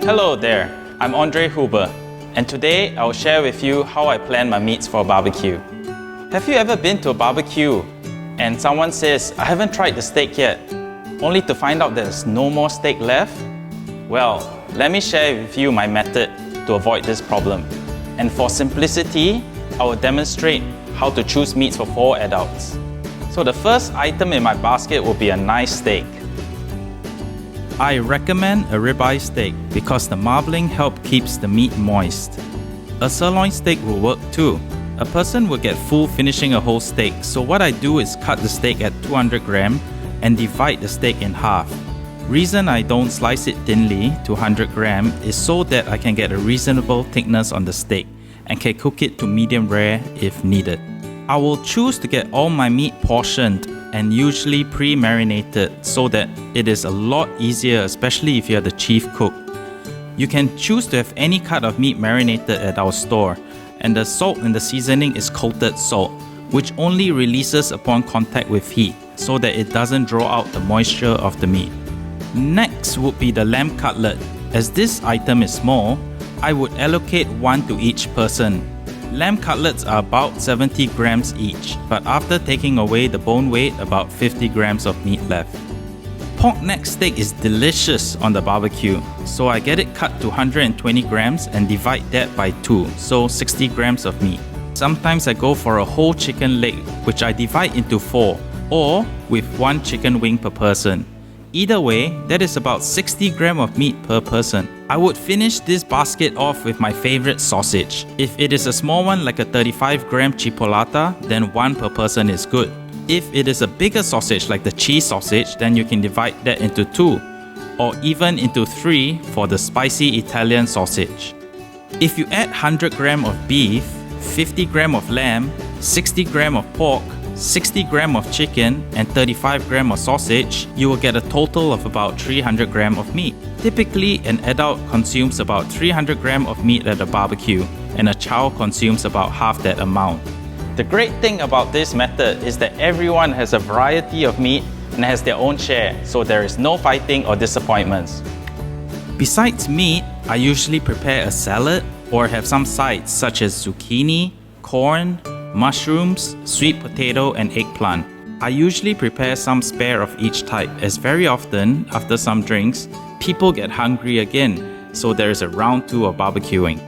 Hello there, I'm Andre Huber, and today I'll share with you how I plan my meats for a barbecue. Have you ever been to a barbecue and someone says, "I haven't tried the steak yet," only to find out there's no more steak left? Well, let me share with you my method to avoid this problem. And for simplicity, I will demonstrate how to choose meats for 4 adults. So the first item in my basket will be a nice steak. I recommend a ribeye steak because the marbling helps keeps the meat moist. A sirloin steak will work too. A person will get full finishing a whole steak, so what I do is cut the steak at 200 grams and divide the steak in half. Reason I don't slice it thinly to 100 grams is so that I can get a reasonable thickness on the steak and can cook it to medium rare if needed. I will choose to get all my meat portioned and usually pre-marinated so that it is a lot easier, especially if you're the chief cook. You can choose to have any cut of meat marinated at our store, and the salt in the seasoning is coated salt, which only releases upon contact with heat so that it doesn't draw out the moisture of the meat. Next would be the lamb cutlet. As this item is small, I would allocate 1 to each person. Lamb cutlets are about 70 grams each, but after taking away the bone weight, about 50 grams of meat left. Pork neck steak is delicious on the barbecue, so I get it cut to 120 grams and divide that by 2, so 60 grams of meat. Sometimes I go for a whole chicken leg, which I divide into 4, or with 1 chicken wing per person. Either way, that is about 60 grams of meat per person. I would finish this basket off with my favorite sausage. If it is a small one like a 35 gram chipolata, then 1 per person is good. If it is a bigger sausage like the cheese sausage, then you can divide that into 2, or even into 3 for the spicy Italian sausage. If you add 100 grams of beef, 50 grams of lamb, 60 grams of pork, 60 grams of chicken and 35 grams of sausage, you will get a total of about 300 grams of meat. Typically, an adult consumes about 300 grams of meat at a barbecue, and a child consumes about half that amount. The great thing about this method is that everyone has a variety of meat and has their own share, so there is no fighting or disappointments. Besides meat, I usually prepare a salad or have some sides such as zucchini, corn, mushrooms, sweet potato and eggplant. I usually prepare some spare of each type, as very often, after some drinks, people get hungry again, so there is a round 2 of barbecuing.